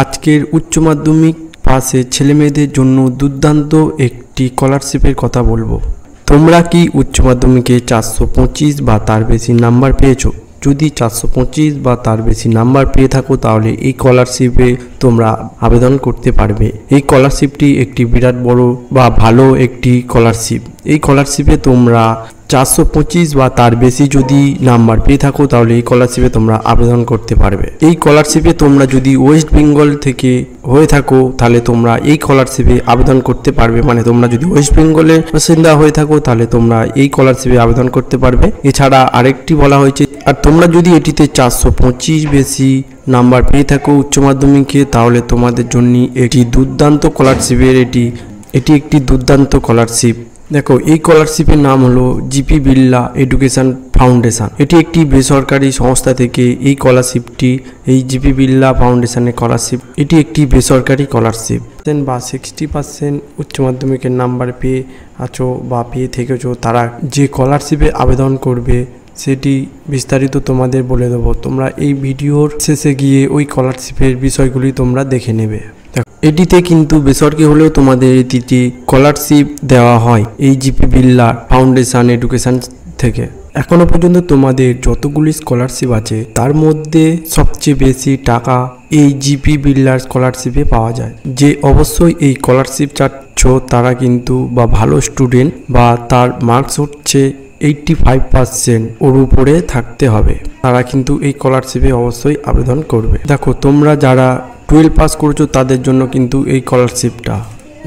আজকের উচ্চ মাধ্যমিক পাশে ছেলেমেয়েদের জন্য দুর্দান্ত একটি স্কলারশিপের কথা বলবো। তোমরা কি উচ্চ মাধ্যমিকে 425 বা তার বেশি নাম্বার পেয়েছো? যদি 425 বা তার বেশি নাম্বার পেয়ে থাকো তাহলে এই স্কলারশিপে তোমরা আবেদন করতে পারবে। এই স্কলারশিপটি একটি বিরাট বড় বা ভালো একটি স্কলারশিপ। এই স্কলারশিপে তোমরা 425 বা তার বেশি যদি নাম্বার পেয়ে থাকো তাহলে এই স্কলারশিপে তোমরা আবেদন করতে পারবে। এই স্কলারশিপে তোমরা যদি ওয়েস্ট বেঙ্গল থেকে হয়ে থাকো তাহলে তোমরা এই স্কলারশিপে আবেদন করতে পারবে। মানে তোমরা যদি ওয়েস্ট বেঙ্গলের বাসিন্দা হয়ে থাকো তাহলে তোমরা এই স্কলারশিপে আবেদন করতে পারবে। এছাড়া আরেকটি বলা হয়েছে, আর তোমরা যদি এটিতে 425 বেশি নাম্বার পেয়ে থাকো উচ্চ মাধ্যমিকে তাহলে তোমাদের জন্য একটি দুর্দান্ত স্কলারশিপের এটি একটি দুর্দান্ত স্কলারশিপ। দেখো, এই স্কলারশিপের নাম হলো জিপি বিড়লা এডুকেশন ফাউন্ডেশন। এটি একটি বেসরকারি সংস্থা থেকে এই স্কলারশিপটি, এই জিপি বিড়লা ফাউন্ডেশনের স্কলারশিপ, এটি একটি বেসরকারি স্কলারশিপ। বা 60% উচ্চ মাধ্যমিকের নাম্বার পেয়ে আছো বা পেয়ে থেকেছো, তারা যে স্কলারশিপে আবেদন করবে সেটি বিস্তারিত তোমাদের বলে দেবো। তোমরা এই ভিডিওর শেষে গিয়ে ওই স্কলারশিপের বিষয়গুলি তোমরা দেখে নেবে। এটিতে কিন্তু বেসরকারি হলেও তোমাদের এটিতে স্কলারশিপ দেওয়া হয় এই জিপি বিড়লা ফাউন্ডেশন এডুকেশন থেকে। এখনো পর্যন্ত তোমাদের যতগুলি স্কলারশিপ আছে তার মধ্যে সবচেয়ে বেশি টাকা এই জিপি বিড়লার স্কলারশিপে পাওয়া যায়। যে অবশ্যই এই স্কলারশিপ চাচ্ছ তারা কিন্তু বা ভালো স্টুডেন্ট বা তার মার্কস হচ্ছে 85% ওর উপরে থাকতে হবে, তারা কিন্তু এই স্কলারশিপে অবশ্যই আবেদন করবে। দেখো, তোমরা যারা 12 পাস করেছো তাদের জন্য কিন্তু এই স্কলারশিপটা।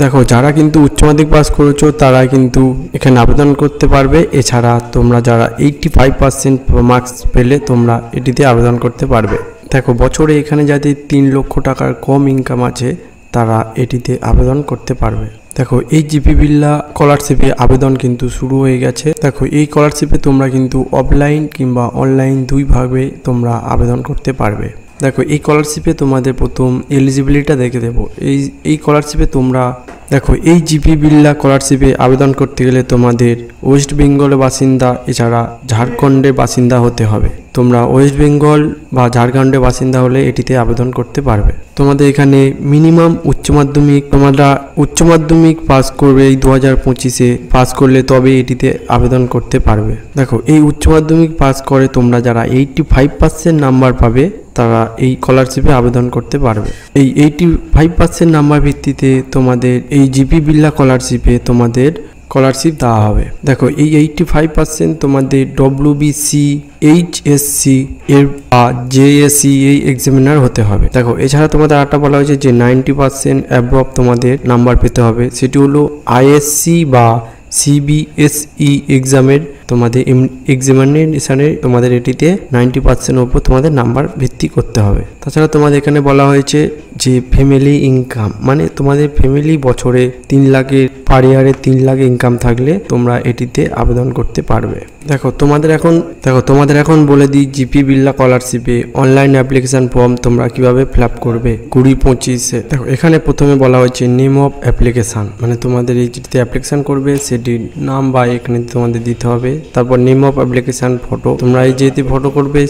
দেখো, যারা কিন্তু উচ্চ মাধ্যমিক পাস করেছো তারা কিন্তু এখানে আবেদন করতে পারবে। এছাড়া তোমরা যারা 85% মার্কস পেলে তোমরা এটিতে আবেদন করতে পারবে। দেখো, বছরে এখানে যাদের 3 লক্ষ টাকার কম ইনকাম আছে তারা এটিতে আবেদন করতে পারবে। দেখো, এই জিপি বিড়লা স্কলারশিপে আবেদন কিন্তু শুরু হয়ে গেছে। দেখো, এই স্কলারশিপে তোমরা কিন্তু অফলাইন কিংবা অনলাইন দুইভাবে তোমরা আবেদন করতে পারবে। দেখো, এই স্কলারশিপে তোমাদের প্রথম এলিজিবিলিটিটা দেখে দেবো। এই স্কলারশিপে তোমরা দেখো, এই জিপি বিড়লা স্কলারশিপে আবেদন করতে গেলে তোমাদের ওয়েস্ট বেঙ্গলের বাসিন্দা এছাড়া ঝাড়খণ্ডের বাসিন্দা হতে হবে। তোমরা ওয়েস্ট বেঙ্গল বা ঝাড়খণ্ডের বাসিন্দা হলে এটিতে আবেদন করতে পারবে। তোমাদের এখানে মিনিমাম তোমরা উচ্চ মাধ্যমিক পাস করবে এই 2025-এ পাস করলে তবে এটিতে আবেদন করতে পারবে। দেখো, এই উচ্চ মাধ্যমিক পাস করে তোমরা যারা 85% নাম্বার পাবে তারা এই স্কলারশিপে আবেদন করতে পারবে। এই 85% নাম্বার ভিত্তিতে তোমাদের এই জিপি বিড়লা স্কলারশিপে তোমাদের স্কলারশিপ দেওয়া হবে। দেখো, এই 85% তোমাদের WBC, HSC এর বা JSE এই এক্সামিনার হতে হবে। দেখো, এছাড়া তোমাদের আরেকটা বলা হয়েছে যে 90% অ্যাবভ তোমাদের নাম্বার পেতে হবে। সেটি হলো ISC বা CBSE এক্সামের তোমাদের এক্সামিনেশনে তোমাদের এটিতে 90% ওপর তোমাদের নাম্বার ভিত্তি করতে হবে। তাছাড়া তোমাদের এখানে বলা হয়েছে যে ফ্যামিলি ইনকাম, মানে তোমাদের ফ্যামিলি বছরে 3 লাখের পার ইয়ারে 3 লাখ ইনকাম থাকলে তোমরা এটিতে আবেদন করতে পারবে। দেখো, তোমাদের এখন বলে দিই জিপি বিড়লা স্কলারশিপে অনলাইন অ্যাপ্লিকেশন ফর্ম তোমরা কিভাবে ফিল আপ করবে 2025-এ। দেখো, এখানে প্রথমে বলা হয়েছে নেম অফ অ্যাপ্লিকেশন, মানে তোমাদের এই যেটিতে অ্যাপ্লিকেশন করবে সেটির নাম বা এখানে তোমাদের দিতে হবে। তারপর নেম অফ অ্যাপ্লিকেশন ফটো, তোমরা এই যেটি ফটো করবে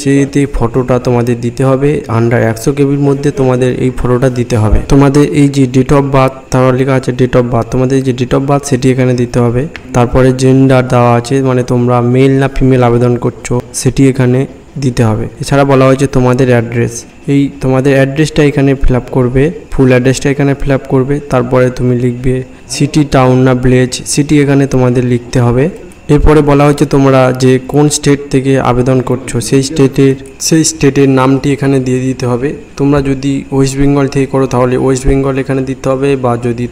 সেইতে ফটোটা তোমাদের দিতে হবে। আন্ডার 100 কেবির মধ্যে তোমাদের এই ফটোটা দিতে হবে। তোমাদের এই যে ডেট অফ বার্থ, তার লেখা আছে ডেট অফ বার্থ, তোমাদের যে ডেট অফ বার্থ সেটি এখানে দিতে হবে। তারপরে জেন্ডার দেওয়া আছে, মানে তোমরা মেল না ফিমেল আবেদন করছো সেটি এখানে দিতে হবে। এছাড়া বলা হয়েছে তোমাদের অ্যাড্রেস, এই তোমাদের অ্যাড্রেসটা এখানে ফিল আপ করবে, ফুল অ্যাড্রেসটা এখানে ফিল আপ করবে। তারপরে তুমি লিখবে সিটি, টাউন না ভিলেজ, সিটি এখানে তোমাদের লিখতে হবে। এরপরে বলা হচ্ছে তোমরা যে কোন স্টেট থেকে আবেদন করছো সেই স্টেটের নামটি এখানে দিয়ে দিতে হবে। তোমরা যদি ওয়েস্ট বেঙ্গল থেকে করো তাহলে ওয়েস্ট বেঙ্গল এখানে দিতে হবে, বা যদি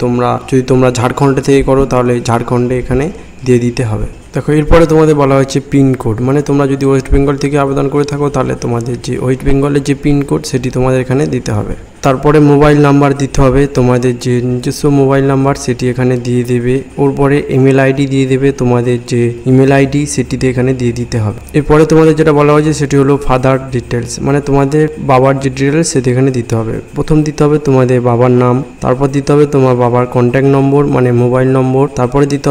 তোমরা ঝাড়খণ্ড থেকে করো তাহলে ঝাড়খণ্ডে এখানে দিয়ে দিতে হবে। দেখো, এরপরে তোমাদের বলা হচ্ছে পিনকোড, মানে তোমরা যদি ওয়েস্ট বেঙ্গল থেকে আবেদন করে থাকো তাহলে তোমাদের যে ওয়েস্ট বেঙ্গলের যে পিনকোড সেটি তোমাদের এখানে দিতে হবে। তারপরে মোবাইল নাম্বার দিতে হবে, তোমাদের যে নিজস্ব মোবাইল নাম্বার সেটি এখানে দিয়ে দেবে। ওরপরে ইমেল আইডি দিয়ে দেবে, তোমাদের যে ইমেল আইডি সেটিতে এখানে দিয়ে দিতে হবে। এরপরে তোমাদের যেটা বলা হয়েছে সেটি হলো ফাদার ডিটেলস, মানে তোমাদের বাবার যে ডিটেলস সেটি এখানে দিতে হবে। প্রথম দিতে হবে তোমাদের বাবার নাম, তারপর দিতে হবে তোমার বাবার কন্ট্যাক্ট নম্বর মানে মোবাইল নম্বর, তারপরে দিতে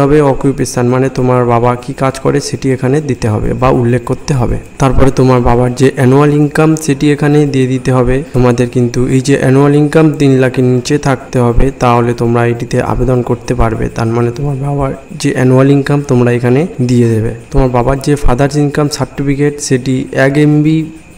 হবে অকুপেশন মানে তোমার বাবা কি কাজ করে সেটি এখানে দিতে হবে বা উল্লেখ করতে হবে। তারপরে তোমার বাবার যে অ্যানুয়াল ইনকাম সেটি এখানে দিয়ে দিতে হবে। তোমাদের কিন্তু এই যে অ্যানুয়াল ইনকাম 3 লাখের নিচে থাকতে হবে, তাহলে তোমরা এটিতে আবেদন করতে পারবে। তার মানে তোমার বাবার যে অ্যানুয়াল ইনকাম তোমরা এখানে দিয়ে দেবে। তোমার বাবার যে ফাদার্স ইনকাম সার্টিফিকেট সেটি 1 MB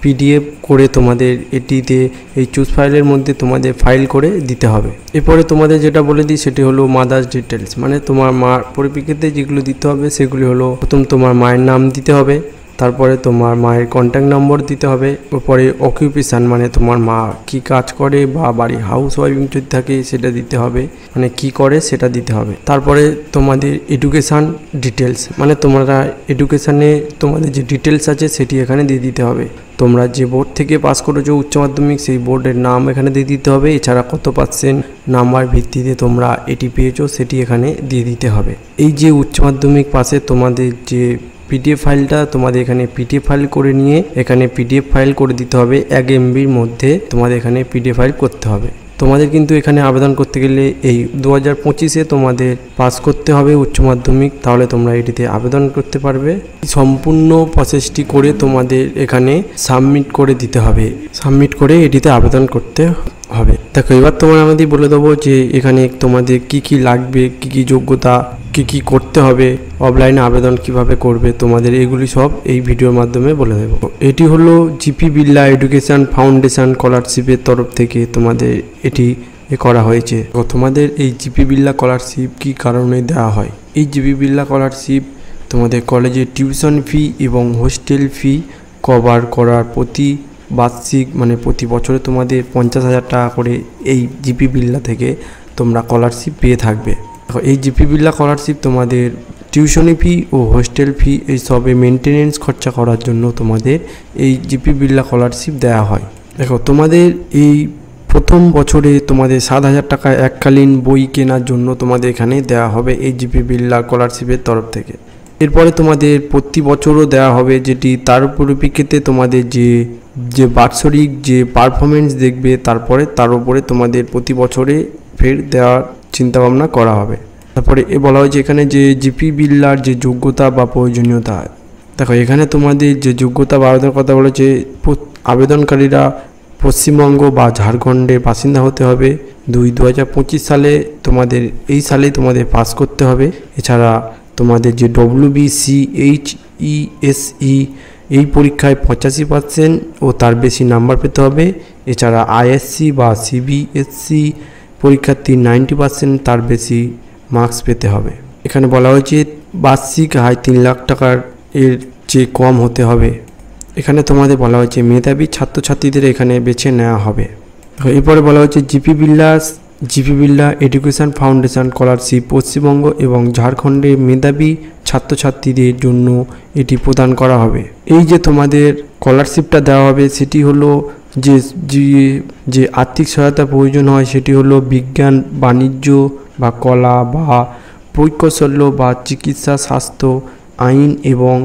PDF করে তোমাদের এটিতে এই চুজ ফাইলের মধ্যে তোমাদের ফাইল করে দিতে হবে। এরপরে তোমাদের যেটা বলে দিই সেটি হলো মাদার্স ডিটেলস, মানে তোমার মার পরিপ্রেক্ষিতে যেগুলো দিতে হবে সেগুলি হলো, প্রথম তোমার মায়ের নাম দিতে হবে, তারপরে তোমার মায়ের কন্ট্যাক্ট নম্বর দিতে হবে, ওপরে অকুপেশান মানে তোমার মা কি কাজ করে বা বাড়ি হাউস ওয়াইফ যদি থাকে সেটা দিতে হবে, মানে কি করে সেটা দিতে হবে। তারপরে তোমাদের এডুকেশান ডিটেলস মানে তোমরা এডুকেশানে তোমাদের যে ডিটেলস আছে সেটি এখানে দিয়ে দিতে হবে। তোমরা যে বোর্ড থেকে পাস করেছো উচ্চ মাধ্যমিক সেই বোর্ডের নাম এখানে দিয়ে দিতে হবে। এছাড়া কত % নাম্বার ভিত্তিতে তোমরা এটি পেয়েছো সেটি এখানে দিয়ে দিতে হবে। এই যে উচ্চ মাধ্যমিক পাশে তোমাদের যে PDF ফাইলটা তোমাদের এখানে PDF ফাইল করে নিয়ে এখানে PDF ফাইল করে দিতে হবে। 1 MBর মধ্যে তোমাদের এখানে PDF ফাইল করতে হবে। তোমাদের কিন্তু এখানে আবেদন করতে গেলে এই 2025-এ তোমাদের পাস করতে হবে উচ্চ মাধ্যমিক, তাহলে তোমরা এটিতে আবেদন করতে পারবে। সম্পূর্ণ প্রসেসটি করে তোমাদের এখানে সাবমিট করে দিতে হবে, সাবমিট করে এটিতে আবেদন করতে হবে। দেখো এবার তোমার আমাদের বলে দেবো যে এখানে তোমাদের কি কি লাগবে, কি কি যোগ্যতা, কি কি করতে হবে, অফলাইনে আবেদন কিভাবে করবে, তোমাদের এগুলি সব এই ভিডিওর মাধ্যমে বলে দেব। এটি হলো জিপি বিড়লা এডুকেশন ফাউন্ডেশন স্কলারশিপের তরফ থেকে তোমাদের এটি করা হয়েছে। তোমাদের এই জিপি বিড়লা স্কলারশিপ কি কারণে দেওয়া হয়? এই জিপি বিড়লা স্কলারশিপ তোমাদের কলেজের টিউশন ফি এবং হোস্টেল ফি কভার করার প্রতি বার্ষিক মানে প্রতি বছরে তোমাদের 50,000 টাকা করে এই জিপি বিড়লা থেকে তোমরা স্কলারশিপ পেয়ে থাকবে। এই জিপি বিড়লা স্কলারশিপ তোমাদের টিউশনি ফি ও হোস্টেল ফি এইসবে মেনটেনেন্স খরচা করার জন্য তোমাদের এই জিপি বিড়লা স্কলারশিপ দেওয়া হয়। দেখো তোমাদের এই প্রথম বছরে তোমাদের 7,000 টাকা এককালীন বই কেনার জন্য তোমাদের এখানে দেওয়া হবে এই জিপি বিড়লা স্কলারশিপের তরফ থেকে। এরপরে তোমাদের প্রতি বছরও দেওয়া হবে, যেটি তার পরিপ্রেক্ষিতে তোমাদের যে বাৎসরিক যে পারফরমেন্স দেখবে তারপরে তার উপরে তোমাদের প্রতি বছরে ফের দেওয়ার চিন্তাভাবনা করা হবে। তারপরে বলা হয়েছে এখানে যে জিপি বিড়লার যে যোগ্যতা বা প্রয়োজনীয়তা। দেখো এখানে তোমাদের যে যোগ্যতা বা আবেদনের কথা বলেছে, আবেদনকারীরা পশ্চিমবঙ্গ বা ঝাড়খণ্ডের বাসিন্দা হতে হবে। 2025 সালে তোমাদের এই সালেই তোমাদের পাস করতে হবে। এছাড়া তোমাদের যে WBCHESE এই পরীক্ষায় 85% ও তার বেশি নাম্বার পেতে হবে। এছাড়া ISC বা CBSE পরীক্ষার্থী 90% তার বেশি মার্কস পেতে হবে। এখানে বলা হয়েছে বার্ষিক আয় 3 লাখ টাকার এর চেয়ে কম হতে হবে। এখানে তোমাদের বলা হয়েছে মেধাবী ছাত্রছাত্রীদের এখানে বেছে নেওয়া হবে। এরপরে বলা হয়েছে GP Birla education foundation scholarship Paschimbanga এবং ঝাড়খণ্ডের মেধাবী ছাত্রছাত্রীদের জন্য এটি প্রদান করা হবে। এই যে তোমাদের স্কলারশিপটা দেওয়া হবে সেটি হলো যে আর্থিক সহায়তা প্রয়োজন হয় সেটি হলো বিজ্ঞান, বাণিজ্য বা কলা বা প্রকৌশল বা চিকিৎসা, স্বাস্থ্য, আইন এবং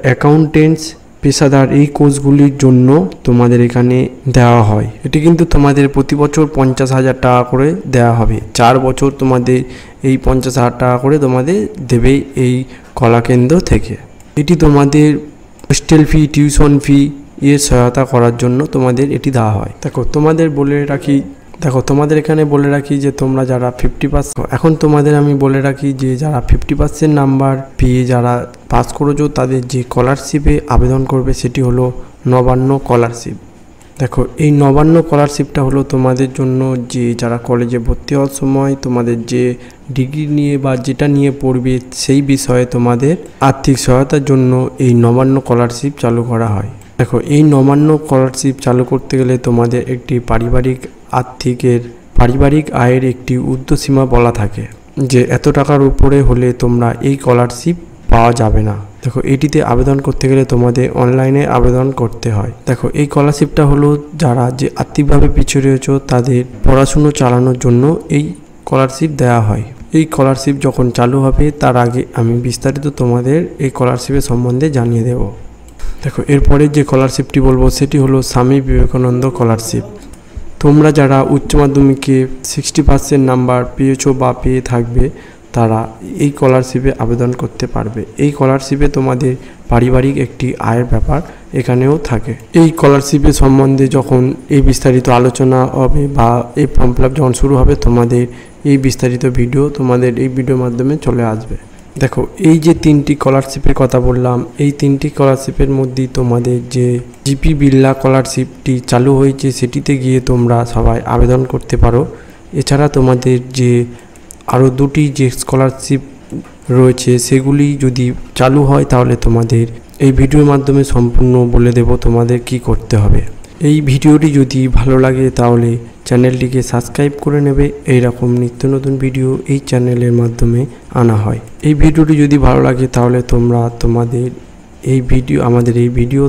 অ্যাকাউন্টেন্টস পেশাদার এই কোর্সগুলির জন্য তোমাদের এখানে দেওয়া হয়। এটি কিন্তু তোমাদের প্রতি বছর 50,000 টাকা করে দেওয়া হবে। 4 বছর তোমাদের এই 50,000 টাকা করে তোমাদের দেবে এই কলাকেন্দ্র থেকে। এটি তোমাদের হোস্টেল ফি, টিউশন ফি এর সহায়তা করার জন্য তোমাদের এটি দেওয়া হয়। দেখো তোমাদের এখানে বলে রাখি যে তোমরা যারা 50% এখন তোমাদের আমি বলে রাখি যে যারা 50% নাম্বার পেয়ে যারা পাস করেছো তাদের যে স্কলারশিপে আবেদন করবে সেটি হলো নবান্ন স্কলারশিপ। দেখো এই নবান্ন স্কলারশিপটা হলো তোমাদের জন্য যে যারা কলেজে ভর্তি হওয়ার সময় তোমাদের যে ডিগ্রি নিয়ে বা যেটা নিয়ে পড়বে সেই বিষয়ে তোমাদের আর্থিক সহায়তার জন্য এই নবান্ন স্কলারশিপ চালু করা হয়। দেখো এই নবান্ন স্কলারশিপ চালু করতে গেলে তোমাদের একটি পারিবারিক আয়ের একটি ঊর্ধ্বসীমা বলা থাকে যে এত টাকার উপরে হলে তোমরা এই স্কলারশিপ পাওয়া যাবে না। দেখো এটিতে আবেদন করতে গেলে তোমাদের অনলাইনে আবেদন করতে হয়। দেখো এই স্কলারশিপটা হলো যারা যে আর্থিকভাবে পিছিয়ে রয়েছে তাদের পড়াশুনো চালানোর জন্য এই স্কলারশিপ দেওয়া হয়। এই স্কলারশিপ যখন চালু হবে তার আগে আমি বিস্তারিত তোমাদের এই স্কলারশিপের সম্বন্ধে জানিয়ে দেব। দেখো এরপরে যে স্কলারশিপটি বলবো সেটি হলো স্বামী বিবেকানন্দ স্কলারশিপ। তোমরা যারা উচ্চ মাধ্যমিকে 60% নাম্বার পেয়েছো বা পেয়ে থাকবে তারা এই স্কলারশিপে আবেদন করতে পারবে। এই স্কলারশিপে তোমাদের পারিবারিক একটি আয়ের ব্যাপার এখানেও থাকে। এই স্কলারশিপের সম্বন্ধে যখন এই বিস্তারিত আলোচনা হবে বা এই ফর্ম ফিল আপ যখন শুরু হবে, তোমাদের এই বিস্তারিত ভিডিও তোমাদের এই ভিডিওর মাধ্যমে চলে আসবে। দেখো, এই যে 3টি স্কলারশিপের কথা বললাম, এই 3টি স্কলারশিপের মধ্যেই তোমাদের যে জিপি বিড়লা স্কলারশিপটি চালু হয়েছে সেটিতে গিয়ে তোমরা সবাই আবেদন করতে পারো। এছাড়া তোমাদের যে আরও 2টি যে স্কলারশিপ রয়েছে সেগুলি যদি চালু হয় তাহলে তোমাদের এই ভিডিওর মাধ্যমে সম্পূর্ণ বলে দেব তোমাদের কি করতে হবে। এই ভিডিওটি যদি ভালো লাগে তাহলে চ্যানেলটিকে সাবস্ক্রাইব করে নেবে। এই রকম নিত্য নতুন ভিডিও এই চ্যানেলের মাধ্যমে আনা হয়। এই ভিডিওটি যদি ভালো লাগে তাহলে তোমরা তোমাদের এই ভিডিও আমাদের এই ভিডিও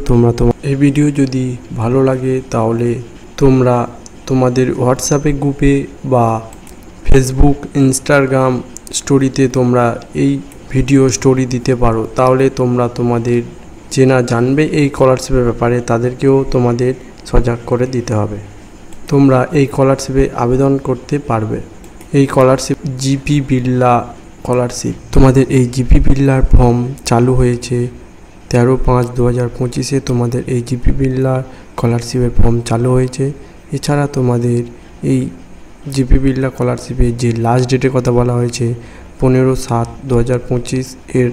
এই ভিডিও যদি ভালো লাগে তাহলে তোমরা তোমাদের হোয়াটসঅ্যাপে গ্রুপে বা ফেসবুক, ইনস্টাগ্রাম স্টোরিতে তোমরা এই ভিডিও স্টোরি দিতে পারো। তাহলে তোমরা তোমাদের চেনা জানবে এই স্কলারশিপের ব্যাপারে, তাদেরকেও তোমাদের সজাগ করে দিতে হবে। তোমরা এই স্কলারশিপে আবেদন করতে পারবে। এই স্কলারশিপ জিপি বিড়লা স্কলারশিপ। তোমাদের এই জিপি বিড়লার ফর্ম চালু হয়েছে 13/5/2025-এ তোমাদের এই জিপি বিড়লার স্কলারশিপের ফর্ম চালু হয়েছে। এছাড়া তোমাদের এই জিপি বিড়লা স্কলারশিপের যে লাস্ট ডেটের কথা বলা হয়েছে 15/7/2025 এর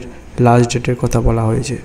লাস্ট ডেটের কথা বলা হয়েছে।